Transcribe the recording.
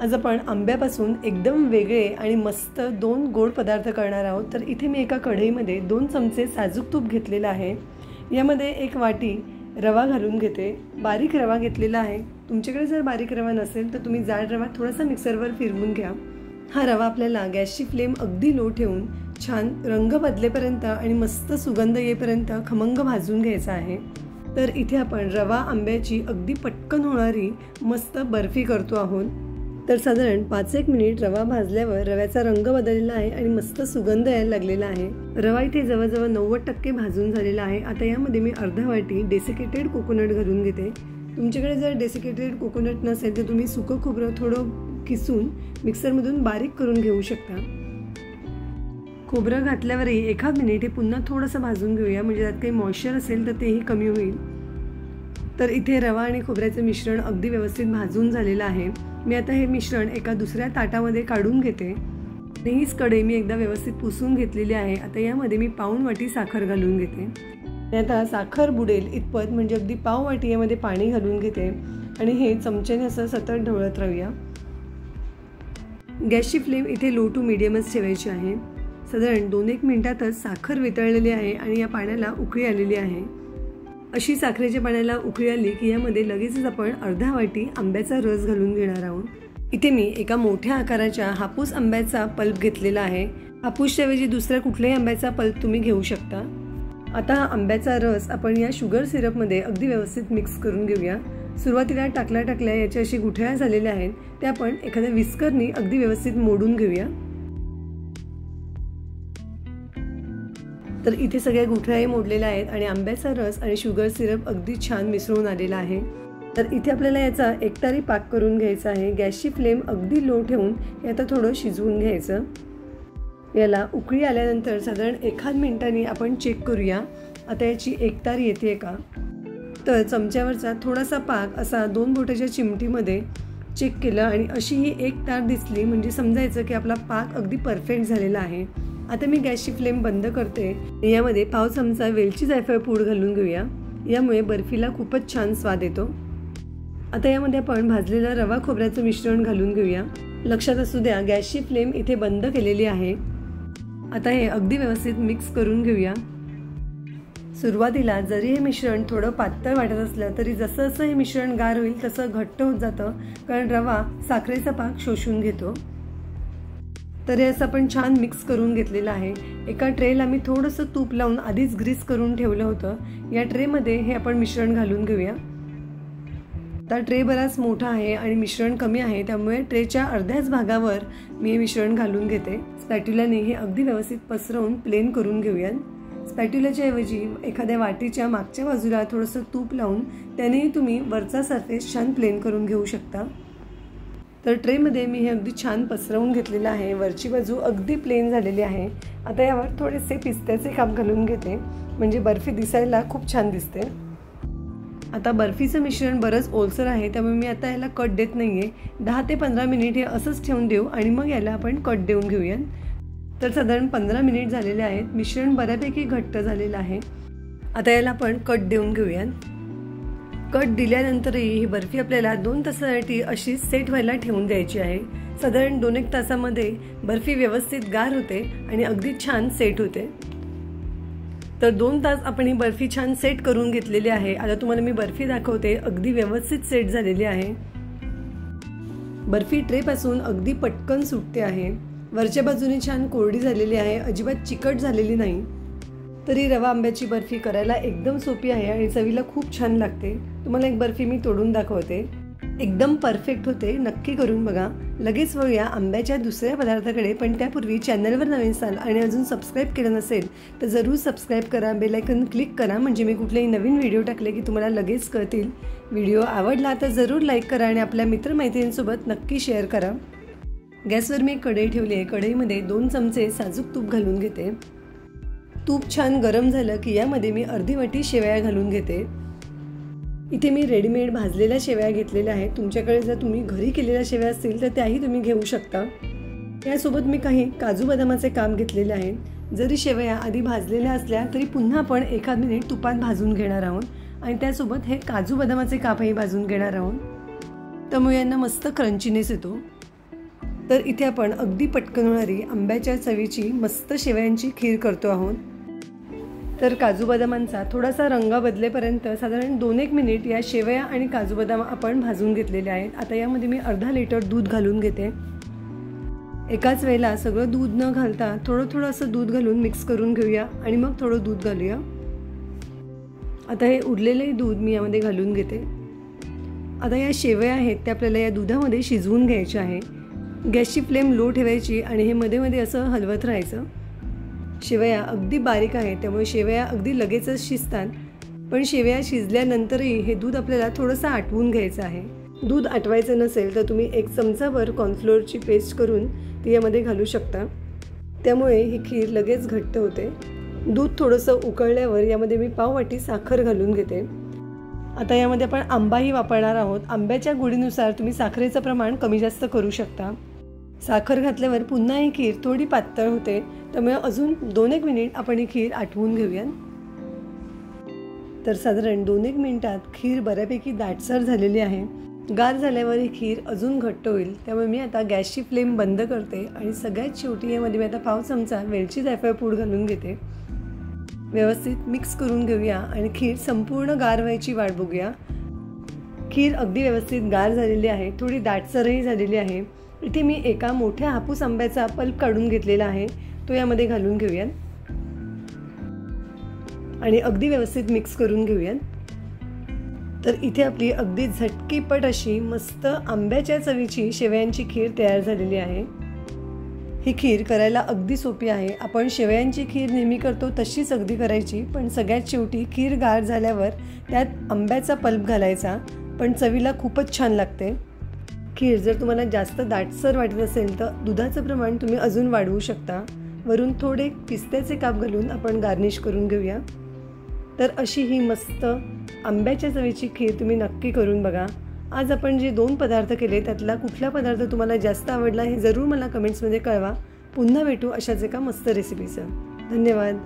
आज आपण आंब्यापासून एकदम वेगळे आणि मस्त 2 गोड पदार्थ करणार आहोत। तर इथे मी एका कढईमध्ये 2 चमचे साजूक तूप घेतलेलं आहे। यामध्ये 1 वाटी रवा घालून घेते। बारीक रवा घेतलेला आहे। तुमच्याकडे जर बारीक रवा नसेल तर तुम्ही जाड रवा थोडासा मिक्सरवर फिरवून घ्या। हा रवा आपल्याला गॅसची फ्लेम अगदी लो ठेवून छान रंग बदलेपर्यंत आणि मस्त सुगंध येईपर्यंत खमंग भाजून घ्यायचा आहे। तर इथे आपण रवा आंब्याची अगदी पटकन होणारी मस्त बर्फी करतो आहोत। तर साधारण 5-1 मिनिट रवा भाजल्यावर रव्याचा रंग बदललेला आहे आणि मस्त सुगंध यायला लागलेला आहे। रवा इथे जवळजवळ 90% भाजून झालेला आहे। आता यामध्ये मी अर्धा वाटी डेसिकेटेड कोकोनट घालून घेते। तुमच्याकडे जर डेसिकेटेड कोकोनट नसेल तर तुम्ही सुकं खोबरं थोडं किसून मिक्सरमधून बारीक करून घेऊ शकता। खोबरं घातल्यावरही 1 मिनिट हे पुन्हा थोडंसं भाजून घेऊया, म्हणजे त्यात काही मॉइश्चर असेल तर तेही कमी होईल। तर इथे रवा आणि खोबऱ्याचं मिश्रण अगदी व्यवस्थित भाजून झालेलं आहे। मी आता हे मिश्रण एका दुसऱ्या ताटामध्ये काढून घेते। हीच कढई मी एकदा व्यवस्थित पुसून घेतलेली आहे। आता यामध्ये मी पाऊण वाटी साखर घालून घेते। आता साखर बुडेल इतपत म्हणजे अगदी पाव वाटी यामध्ये पाणी घालून घेते आणि हे चमच्याने असं सतत ढवळत राहूया। गॅसची फ्लेम इथे लो टू मीडियमच ठेवायची आहे। साधारण 2-1 मिनिटातच साखर वितळलेली आहे आणि या पाण्याला उकळी आलेली आहे। अशी साखरेच्या पाण्याला उकळी आली की यामध्ये लगेचच आपण अर्धा वाटी आंब्याचा रस घालून घेणार आहोत। इथे मी एका मोठ्या आकाराच्या हापूस आंब्याचा पल्प घेतलेला आहे। हापूसच्या ऐवजी दुसऱ्या कुठल्याही आंब्याचा पल्प तुम्ही घेऊ शकता। आता हा आंब्याचा रस आपण या शुगर सिरपमध्ये अगदी व्यवस्थित मिक्स करून घेऊया। सुरुवातीला टाकल्या याच्या अशी गुठळ्या झालेल्या आहेत, त्या आपण एखाद्या विस्करनी अगदी व्यवस्थित मोडून घेऊया। तर इथे सगळ्या गुठळ्याही मोडलेल्या आहेत आणि आंब्याचा रस आणि शुगर सिरप अगदी छान मिसळून आलेला आहे। तर इथे आपल्याला याचा एकतारी पाक करून घ्यायचा आहे। गॅसची फ्लेम अगदी लो ठेवून हे आता थोडं शिजवून घ्यायचं। याला उकळी आल्यानंतर साधारण 1 मिनिटांनी आपण चेक करूया आता याची एकतारी येते का। तर चमच्यावरचा थोडासा पाक असा 2 बोटाच्या चिमटीमध्ये चेक केलं आणि अशी ही एक तार दिसली म्हणजे समजायचं की आपला पाक अगदी परफेक्ट झालेला आहे। आता मी गॅसची फ्लेम बंद करते। यामध्ये पाव चमचा वेलची जायफळ पूड घालून घेऊया, यामुळे बर्फीला खूपच छान स्वाद येतो। आता यामध्ये आपण भाजलेलं रवा खोबऱ्याचं मिश्रण घालून घेऊया। लक्षात असू द्या गॅसची फ्लेम इथे बंद केलेली आहे। आता हे अगदी व्यवस्थित मिक्स करून घेऊया। सुरुवातीला जरी हे मिश्रण थोडं पातळ वाटत असलं तरी जसं जसं हे मिश्रण गार होईल तसं घट्ट होत जातं, कारण रवा साखरेचा पाक शोषून घेतो। तर हे असं आपण छान मिक्स करून घेतलेलं आहे। एका ट्रेला मी थोडंसं तूप लावून आधीच ग्रीस करून ठेवलं होतं। या ट्रेमध्ये हे आपण मिश्रण घालून घेऊया। आता ट्रे बराच मोठा आहे आणि मिश्रण कमी आहे, त्यामुळे ट्रेच्या अर्ध्याच भागावर मी हे मिश्रण घालून घेते। स्पॅट्युलाने हे अगदी व्यवस्थित पसरवून प्लेन करून घेऊया। स्पॅट्युलाच्या ऐवजी एखाद्या वाटीच्या मागच्या बाजूला थोडंसं तूप लावून त्यानेही तुम्ही वरचा सरफेस छान प्लेन करून घेऊ शकता। तर ट्रेमध्ये मी हे अगदी छान पसरवून घेतलेलं आहे। वरची बाजू अगदी प्लेन झालेली आहे। आता यावर थोडेसे पिस्त्याचे काप घालून घेते, म्हणजे बर्फी दिसायला खूप छान दिसते। आता बर्फीचं मिश्रण बरंच ओलसर आहे, त्यामुळे मी आता याला कट देत नाहीये। 10 ते 15 मिनिट हे असंच ठेवून देऊ आणि मग याला आपण कट देऊन घेऊया। तर साधारण 15 मिनिट झालेले आहेत। मिश्रण बऱ्यापैकी घट्ट झालेलं आहे। आता याला आपण कट देऊन घेऊया। कट दिल्यानंतरही ही बर्फी आपल्याला 2 तासासाठी अशी सेट व्हायला ठेवून द्यायची आहे। साधारण 2-1 तासामध्ये बर्फी व्यवस्थित गार होते आणि अगदी छान सेट होते। तर 2 तास आपण ही बर्फी छान सेट करून घेतलेली आहे। आता तुम्हाला मी बर्फी दाखवते, अगदी व्यवस्थित सेट झालेली आहे। बर्फी ट्रेपासून अगदी पटकन सुटते आहे। वरच्या बाजूने छान कोरडी झालेली आहे, अजिबात चिकट झालेली नाही। तरी रवा आंब्याची बर्फी करायला एकदम सोपी आहे आणि चवीला खूप छान लागते। तुम्हाला एक बर्फी मी तोडून दाखवते, एकदम परफेक्ट होते। नक्की करून बघा। लगेच वळूया आंब्याच्या दुसऱ्या पदार्थाकडे, पण त्यापूर्वी चॅनलवर नवीन असाल आणि अजून सबस्क्राईब केलं नसेल तर जरूर सबस्क्राईब करा, बेल आयकॉन क्लिक करा, म्हणजे मी कुठलेही नवीन व्हिडिओ टाकले की तुम्हाला लगेच कळतील। व्हिडिओ आवडला तर जरूर लाईक करा आणि आपल्या मित्रमैत्रिणींसोबत नक्की शेअर करा। गॅसवर मी कढई ठेवली आहे। कढईमध्ये 2 चमचे साजूक तूप घालून घेते। तूप छान गरम झालं की यामध्ये मी अर्धी वाटी शेवया घालून घेते। इथे मी रेडीमेड भाजलेल्या शेवया घेतलेल्या आहेत। तुमच्याकडे जर तुम्ही घरी केलेल्या शेवया असतील तर त्याही तुम्ही घेऊ शकता। यासोबत मी काही काजू बदामाचे काप घेतलेले आहेत। जरी शेवया आधी भाजलेल्या असल्या तरी पुन्हा आपण 1 मिनिट तुपात भाजून घेणार आहोत आणि त्यासोबत हे काजू बदामाचे कापही भाजून घेणार आहोत, त्यामुळे यांना मस्त क्रंचीनेस येतो। तर इथे आपण अगदी पटकन होणारी आंब्याच्या चवीची मस्त शेवयांची खीर करतो आहोत। तर काजू बदामांचा थोडासा रंग बदलेपर्यंत साधारण 2-1 मिनिट या शेवया आणि काजू बदाम आपण भाजून घेतलेले आहेत। आता यामध्ये मी अर्धा लिटर दूध घालून घेते। एकाच वेळेला सगळं दूध न घालता थोडं असं दूध घालून मिक्स करून घेऊया आणि मग थोडं दूध घालूया। आता हे उरलेले दूध मी यामध्ये घालून घेते। आता या शेवया आहेत त्या आपल्याला या दुधामध्ये शिजवून घ्यायच्या आहे। गॅसची फ्लेम लो ठेवायची आणि हे मध्ये मध्ये असं हलवत राहायचं। शेवया अगदी बारीक आहे त्यामुळे शेवया अगदी लगेचच शिजतात, पण शेवया शिजल्यानंतरही हे दूध आपल्याला थोडंसं आटवून घ्यायचं आहे। दूध आटवायचं नसेल तर तुम्ही 1 चमचाभर कॉर्नफ्लोअरची पेस्ट करून ती यामध्ये घालू शकता, त्यामुळे ही खीर लगेच घट्ट होते। दूध थोडंसं उकळल्यावर यामध्ये मी पाव वाटी साखर घालून घेते। आता यामध्ये आपण आंबाही वापरणार आहोत। आंब्याच्या गोडीनुसार तुम्ही साखरेचं प्रमाण कमी जास्त करू शकता। साखर घातल्यावर पुन्हा ही खीर थोडी पातळ होते, त्यामुळे अजून 2-1 मिनिट आपण ही खीर आटवून घेऊया। तर साधारण 2-1 मिनिटात खीर बऱ्यापैकी दाटसर झालेली आहे। गार झाल्यावर ही खीर अजून घट्ट होईल, त्यामुळे मी आता गॅसची फ्लेम बंद करते आणि सगळ्यात शेवटी यामध्ये मी आता पाव चमचा वेलची जायफळ पूड घालून घेते। व्यवस्थित मिक्स करून घेऊया आणि खीर संपूर्ण गार व्हायची वाट बघूया। खीर अगदी व्यवस्थित गार झालेली आहे, थोडी दाटसरही झालेली आहे। इथे मी एका मोठ्या हापूस आंब्याचा पल्प काढून घेतलेला आहे, तो यामध्ये घालून घेऊया आणि अगदी व्यवस्थित मिक्स करून घेऊया। तर इथे आपली अगदी झटकीपट अशी मस्त आंब्याच्या चवीची शेवयांची खीर तयार झालेली आहे। ही खीर करायला अगदी सोपी आहे। आपण शेवयांची खीर नेहमी करतो तशीच अगदी करायची, पण सगळ्यात शेवटी खीर गार झाल्यावर त्यात आंब्याचा पल्प घालायचा, पण चवीला खूपच छान लागते। खीर जर तुम्हाला जास्त दाटसर वाटत असेल तर दुधाचं प्रमाण तुम्ही अजून वाढवू शकता। वरून थोडे पिस्त्याचे काप घालून आपण गार्निश करून घेऊया। तर अशी ही मस्त आंब्याच्या चवीची खीर तुम्ही नक्की करून बघा। आज आपण जे 2 पदार्थ केले त्यातला कुठला पदार्थ तुम्हाला जास्त आवडला हे जरूर मला कमेंट्समध्ये कळवा। पुन्हा भेटू अशाच एका मस्त रेसिपीसह। धन्यवाद।